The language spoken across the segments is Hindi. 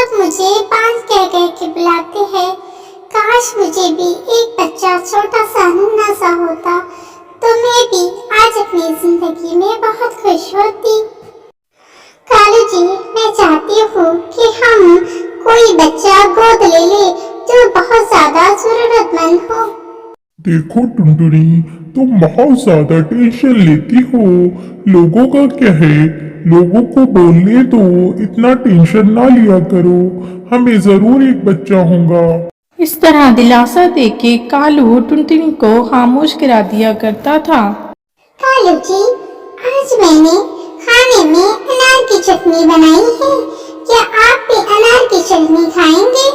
सब मुझे बाल कह कह के बुलाते हैं। काश मुझे भी एक बच्चा छोटा सा नन्हा सा होता तो मैं भी आज अपनी जिंदगी में बहुत खुश होती। कालू जी, मैं चाहती हूँ कि हम कोई बच्चा गोद ले ले जो बहुत ज्यादा जरूरतमंद हो। देखो टुनटुनी, तुम बहुत ज्यादा टेंशन लेती हो। लोगों का क्या है, लोगों को बोलने दो, इतना टेंशन ना लिया करो। हमें जरूर एक बच्चा होगा। इस तरह दिलासा देके कालू टुनटुनी को खामोश करा दिया करता था। कालू जी, आज मैंने खाने में अनार की चटनी बनाई है। क्या आप भी अनार की चटनी खाएंगे?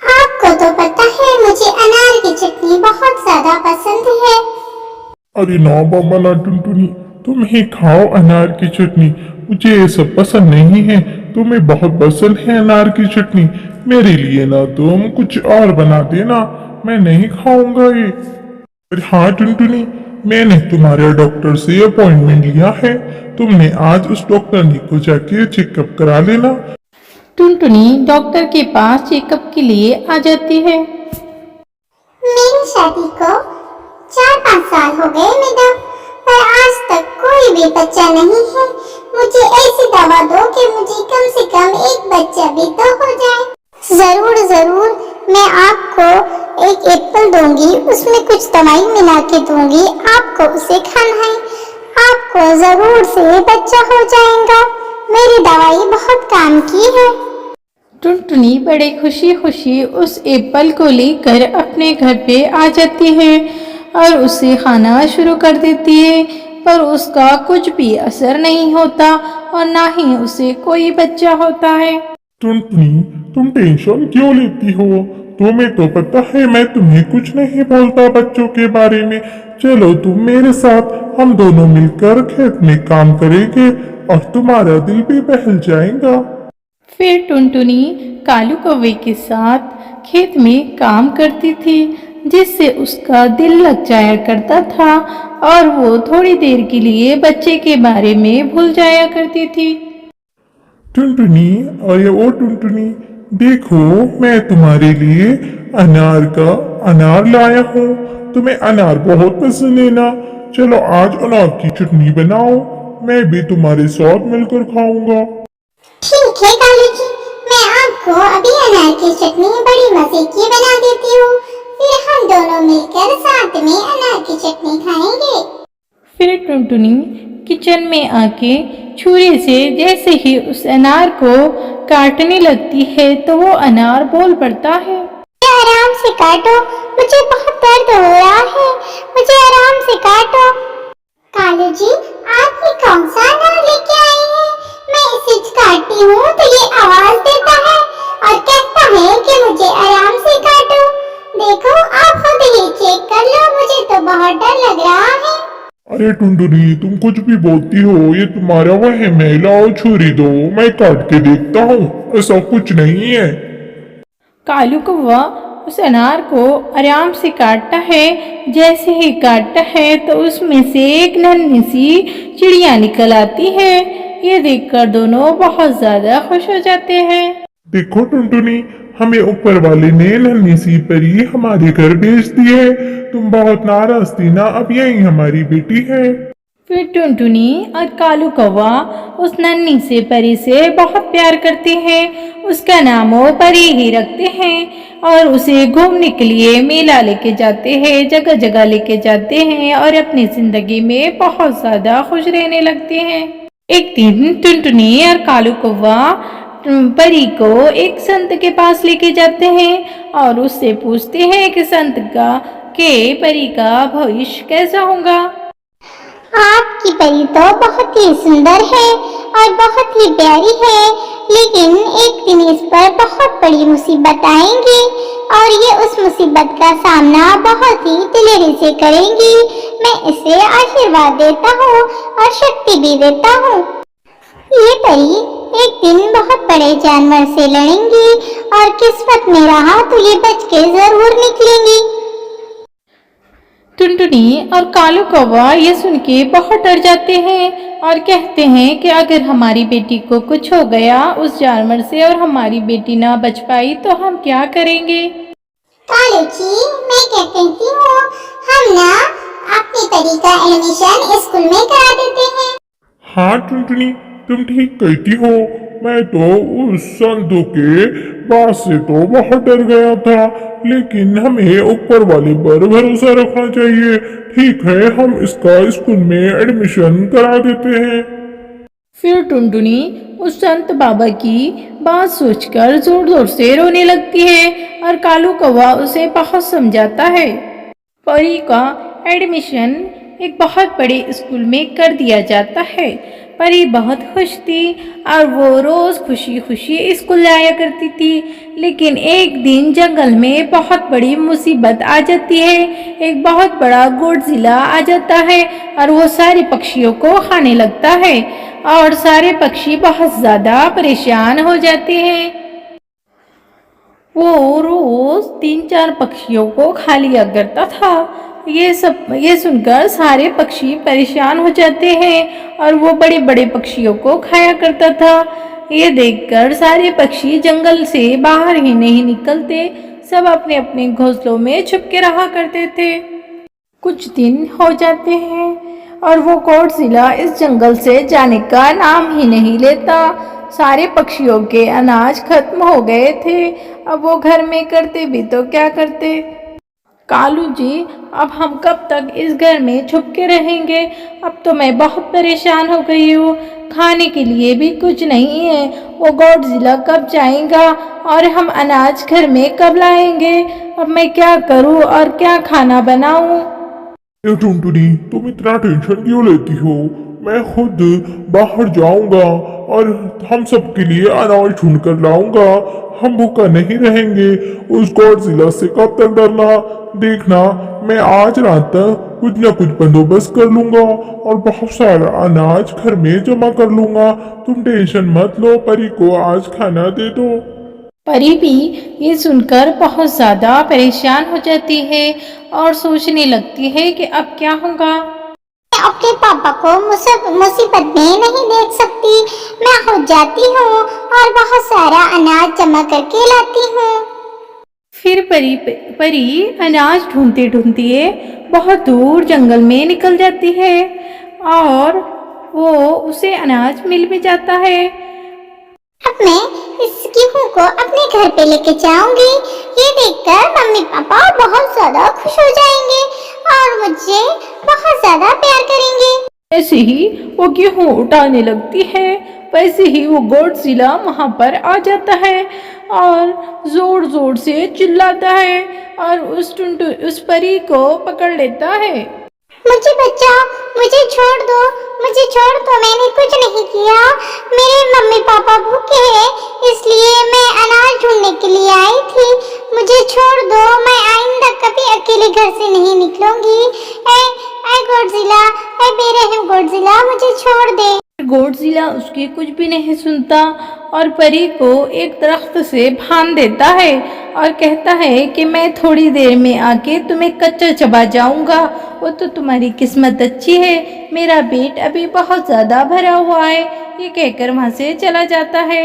आपको तो पता है मुझे अनार की चटनी बहुत ज्यादा पसंद है। अरे ना बाबा ना टुनटुनी, तुम ही खाओ अनार की चटनी। मुझे ये सब पसंद नहीं है। तुम्हें बहुत पसंद है अनार की चटनी। मेरे लिए ना तुम कुछ और बना देना, मैं नहीं खाऊंगा ये। अरे हाँ टुनटुनी, मैंने तुम्हारे डॉक्टर से अपॉइंटमेंट लिया है। तुमने आज उस डॉक्टर को जाके चेकअप करा लेना। टुनटुनी डॉक्टर के पास चेकअप के लिए आ जाती है। मेरी शादी को 4-5 साल हो गए मैडम, पर आज तक कोई भी बच्चा नहीं है। मुझे ऐसी दवा दो कि मुझे कम से कम एक बच्चा भी तो हो जाए। जरूर जरूर, मैं आपको एक एप्पल दूंगी, उसमें कुछ दवाई मिला के दूंगी, आपको उसे खाना है। आपको जरूर से बच्चा हो जाएगा। मेरी दवाई बहुत काम की है। टुनटुनी बड़े खुशी खुशी उस एप्पल को लेकर अपने घर पे आ जाती है और उसे खाना शुरू कर देती है, पर उसका कुछ भी असर नहीं होता और ना ही उसे कोई बच्चा होता है। टुनटुनी, तुम टेंशन क्यों लेती हो? तुम्हें तो पता है मैं तुम्हें कुछ नहीं बोलता बच्चों के बारे में। चलो तुम मेरे साथ, हम दोनों मिलकर खेत में काम करेंगे और तुम्हारा दिल भी बहल जाएगा। फिर टुनटुनी कालू कौवे के साथ खेत में काम करती थी, जिससे उसका दिल लग जाया करता था और वो थोड़ी देर के लिए बच्चे के बारे में भूल जाया करती थी। टुनटुनी, अरे ओ टुनटुनी, देखो मैं तुम्हारे लिए अनार लाया हूँ। तुम्हें अनार बहुत पसंद है ना? चलो आज अनार की चटनी बनाओ, मैं भी तुम्हारे साथ मिलकर खाऊंगा। ठीक है कालू जी, मैं आपको अभी अनार की चटनी बड़ी मजे की बना देती हूँ। फिर हम दोनों मिलकर साथ में अनार की चटनी खाएंगे। फिर टुनटुनी किचन में आके छुरी से जैसे ही उस अनार को काटने लगती है तो वो अनार बोल पड़ता है। आराम से काटो, मुझे बहुत दर्द हो रहा है, मुझे आराम से काटो। कालू जी, आप ये कौन सा अनार लेके आए हैं? मैं इसे काटती हूँ तो ये आवाज देता है और कहता है कि मुझे आराम से काटो। देखो, आप खुद ही चेक कर लो, मुझे तो बहुत डर लग रहा है। अरे टुनटुनी, तुम कुछ भी बोलती हो, ये तुम्हारा वहम है। लाओ छुरी दो, मैं काट के देखता हूँ, ऐसा कुछ नहीं है। कालू कौवा उस अनार को आराम से काटता है। जैसे ही काटता है तो उसमें से एक नन्ही सी चिड़िया निकल आती है। ये देखकर दोनों बहुत ज्यादा खुश हो जाते हैं। देखो टुनटुनी, हमें ऊपर वाले ने नन्ही सी परी हमारे घर भेज दी है। तुम बहुत नाराज थी ना, अब यही हमारी बेटी है। फिर टुनटुनी और कालू कौवा उस नन्ही से परी से बहुत प्यार करते हैं। उसका नाम वो परी ही रखते हैं और उसे घूमने के लिए मेला लेके जाते हैं, जगह जगह लेके जाते हैं और अपनी जिंदगी में बहुत ज्यादा खुश रहने लगते हैं। एक दिन टुनटुनी और कालू कौवा परी को एक संत के पास लेके जाते हैं और उससे पूछते हैं कि संत का के परी का भविष्य कैसा होगा। आपकी परी तो बहुत ही सुंदर है और बहुत ही प्यारी है, लेकिन एक दिन इस पर बहुत बड़ी मुसीबत आएंगी और ये उस मुसीबत का सामना बहुत ही दिलेरी से करेंगी। मैं इसे आशीर्वाद देता हूँ और शक्ति भी देता हूँ। ये परी एक दिन बहुत बड़े जानवर से लड़ेंगी और किस्मत में रहा तो ये बच के जरूर निकलेंगी। टुनटुनी और कालू कौवा ये सुन के बहुत डर जाते हैं। और कहते हैं कि अगर हमारी बेटी को कुछ हो गया उस जानवर से और हमारी बेटी ना बच पाई तो हम क्या करेंगे। कालू जी, मैं क्या कहती हूँ, हम ना अपनी परी का एडमिशन स्कूल में करा देते हैं। हाँ टुनटुनी, तुम ठीक कहती हो। मैं तो उस संतों के बात से तो बहुत डर गया था, लेकिन हमें ऊपर वाले पर भरोसा रखना चाहिए। ठीक है, हम इसका स्कूल में एडमिशन करा देते हैं। फिर टुनटुनी उस संत बाबा की बात सोचकर जोर जोर से रोने लगती है और कालू कौवा उसे बहुत समझाता है। परी का एडमिशन एक बहुत बड़े स्कूल में कर दिया जाता है। परी बहुत खुश थी और वो रोज खुशी खुशी स्कूल जाया करती थी। लेकिन एक दिन जंगल में बहुत बड़ी मुसीबत आ जाती है। एक बहुत बड़ा गोडजिला आ जाता है और वो सारे पक्षियों को खाने लगता है और सारे पक्षी बहुत ज्यादा परेशान हो जाते हैं। वो रोज 3-4 पक्षियों को खा लिया करता था। ये सुनकर सारे पक्षी परेशान हो जाते हैं और वो बड़े बड़े पक्षियों को खाया करता था। ये देखकर सारे पक्षी जंगल से बाहर ही नहीं निकलते, सब अपने अपने घोंसलों में छुप के रहा करते थे। कुछ दिन हो जाते हैं और वो गोडजिला इस जंगल से जाने का नाम ही नहीं लेता। सारे पक्षियों के अनाज खत्म हो गए थे। अब वो घर में करते भी तो क्या करते। कालू जी, अब हम कब तक इस घर में छुप के रहेंगे। अब तो मैं बहुत परेशान हो गई हूँ, खाने के लिए भी कुछ नहीं है। वो गोडजिला कब जाएगा और हम अनाज घर में कब लाएंगे। अब मैं क्या करूँ और क्या खाना बनाऊँ। ये टुनटुनी, तुम इतना टेंशन क्यों लेती हो। मैं खुद बाहर जाऊंगा और हम सबके लिए अनाज ढूंढ कर लाऊंगा। हम भूखा नहीं रहेंगे। उस गॉडजिला से कब तक डरना। देखना, मैं आज रात तक कुछ न कुछ बंदोबस्त कर लूंगा और बहुत सारा अनाज घर में जमा कर लूंगा। तुम टेंशन मत लो, परी को आज खाना दे दो। परी भी ये सुनकर बहुत ज्यादा परेशान हो जाती है और सोचने लगती है कि अब क्या होगा। मैं अपने पापा को मुसीबत में नहीं देख सकती। मैं खुद जाती हूँ और बहुत सारा अनाज जमा करके लाती हूँ। फिर परी अनाज ढूंढते ढूंढते बहुत दूर जंगल में निकल जाती है और वो उसे अनाज मिल भी जाता है। अब मैं इस गेहूं को अपने घर पे लेके जाऊंगी। ये देखकर मम्मी पापा बहुत ज्यादा खुश हो जाएंगे और मुझे बहुत ज्यादा प्यार करेंगे। ऐसे ही वो गेहूं उठाने लगती है, वैसे ही वो गोडजिला वहां पर आ जाता है और जोर जोर से चिल्लाता है और उस परी को पकड़ लेता है। मुझे बचाओ, मुझे छोड़ दो, मुझे छोड़ दो, मैंने कुछ नहीं किया। मेरे मम्मी पापा भूखे हैं, इसलिए मैं अनाज ढूंढने के लिए आई थी। मुझे छोड़ दो, मैं आइंदा कभी अकेले घर से नहीं निकलूंगी। ऐ गॉडजिला, ऐ बेरहम गॉडजिला, मुझे छोड़ दे। गॉडजिला उसकी कुछ भी नहीं सुनता और परी को एक दरख्त से बांध देता है और कहता है कि मैं थोड़ी देर में आके तुम्हें कच्चा चबा जाऊंगा। वो तो तुम्हारी किस्मत अच्छी है, मेरा पेट अभी बहुत ज्यादा भरा हुआ है। ये कहकर वहां से चला जाता है।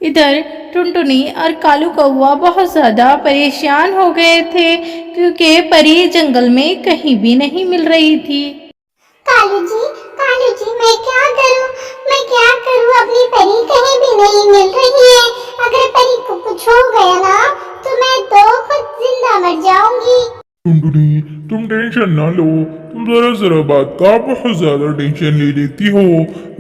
इधर टुनटुनी और कालू कौवा बहुत ज्यादा परेशान हो गए थे क्योंकि परी जंगल में कहीं भी नहीं मिल रही थी। कालू जी, मैं क्या करूं? मैं क्या करूं? अपनी परी कहीं भी नहीं मिल रही है। अगर परी को कुछ हो गया ना तो मैं तो खुद जिंदा मर जाऊंगी। टुनटुनी, तुम टेंशन ना लो। तुम जरा जरा बात का बहुत ज्यादा टेंशन ले लेती हो।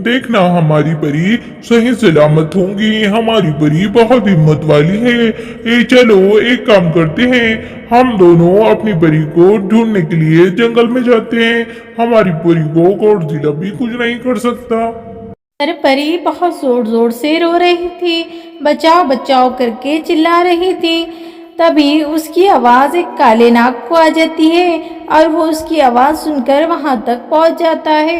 देखना, हमारी परी सही सलामत होंगी। हमारी परी बहुत हिम्मत वाली है। चलो एक काम करते हैं, हम दोनों अपनी परी को ढूंढने के लिए जंगल में जाते हैं। हमारी परी को गॉडजिला भी कुछ नहीं कर सकता। पर परी बहुत जोर जोर से रो रही थी, बचाओ बचाओ करके चिल्ला रही थी। तभी उसकी आवाज़ एक काले नाग को आ जाती है और वो उसकी आवाज़ सुनकर वहां तक पहुंच जाता है।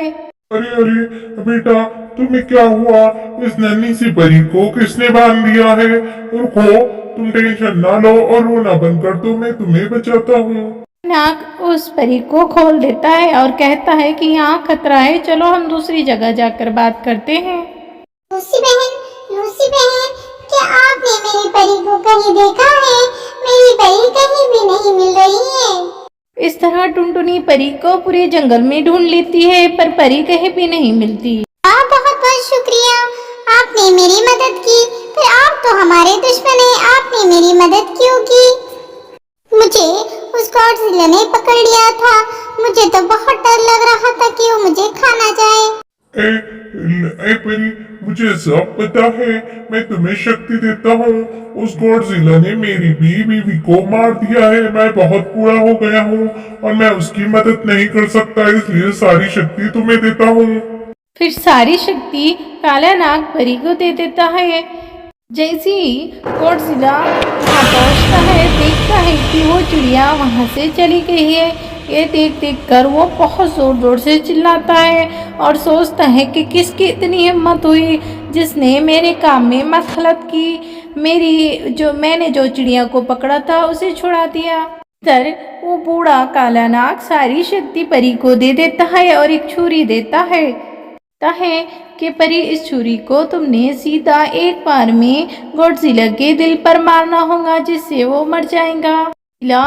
अरे अरे बेटा, तुम्हें क्या हुआ? इस नन्ही सी परी को किसने बांध दिया है? रुको, तुम टेंशन ना लो और रोना बंद कर दो, मैं तुम्हें बचाता हूँ। नाग उस परी को खोल देता है और कहता है कि यहाँ खतरा है, चलो हम दूसरी जगह जाकर बात करते हैं। लूसी बहन, क्या आपने मेरी परी को कहीं देखा है? मेरी परी कहीं भी नहीं मिल रही है। इस तरह टुनटुनी परी को पूरे जंगल में ढूंढ लेती है, पर परी कहीं भी नहीं मिलती। बहुत बहुत शुक्रिया, आपने मेरी मदद की। पर आप तो हमारे दुश्मन हैं, आपने मेरी मदद क्यों की? मुझे उस गॉडजिला ने पकड़ लिया था। मुझे तो बहुत डर लग रहा था कि वो मुझे खा ना जाए। ए परी, मुझे सब पता है। मैं तुम्हें शक्ति देता हूँ। उस गॉडजिला ने मेरी बीवी को मार दिया है। मैं बहुत बूढ़ा हो गया हूँ और मैं उसकी मदद नहीं कर सकता, इसलिए सारी शक्ति तुम्हें देता हूँ। फिर सारी शक्ति काला नाग परी को दे देता है। जैसे ही गॉडजिला वहाँ पहुँचता है, देखता है कि वो चिड़िया वहाँ से चली गई है। ये देख कर वो बहुत ज़ोर ज़ोर से चिल्लाता है और सोचता है कि किसकी इतनी हिम्मत हुई जिसने मेरे काम में मदखलत की, मैंने जो चिड़िया को पकड़ा था उसे छुड़ा दिया। तर वो बूढ़ा काला नाग सारी शक्ति परी को दे देता है और एक छुरी देता है कि परी, इस छुरी को तुमने सीधा एक बार में गॉडजिला के दिल पर मारना होगा, जिससे वो मर जाएगा। गॉडजिला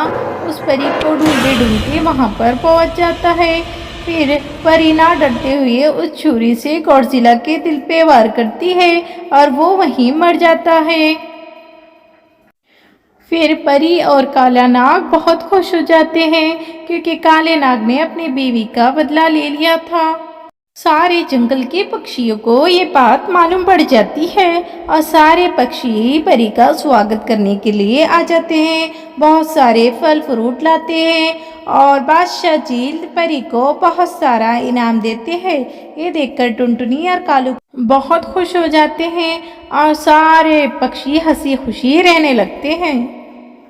उस परी को ढूंढते वहां पर पहुंच जाता है। फिर परी ना डरते हुए उस छुरी से गॉडजिला के दिल पे वार करती है और वो वहीं मर जाता है। फिर परी और काला नाग बहुत खुश हो जाते हैं क्योंकि काले नाग ने अपनी बीवी का बदला ले लिया था। सारे जंगल के पक्षियों को ये बात मालूम पड़ जाती है और सारे पक्षी परी का स्वागत करने के लिए आ जाते हैं। बहुत सारे फल फ्रूट लाते हैं और बादशाह जी परी को बहुत सारा इनाम देते हैं। ये देखकर टुनटुनी और कालू बहुत खुश हो जाते हैं और सारे पक्षी हंसी खुशी रहने लगते हैं।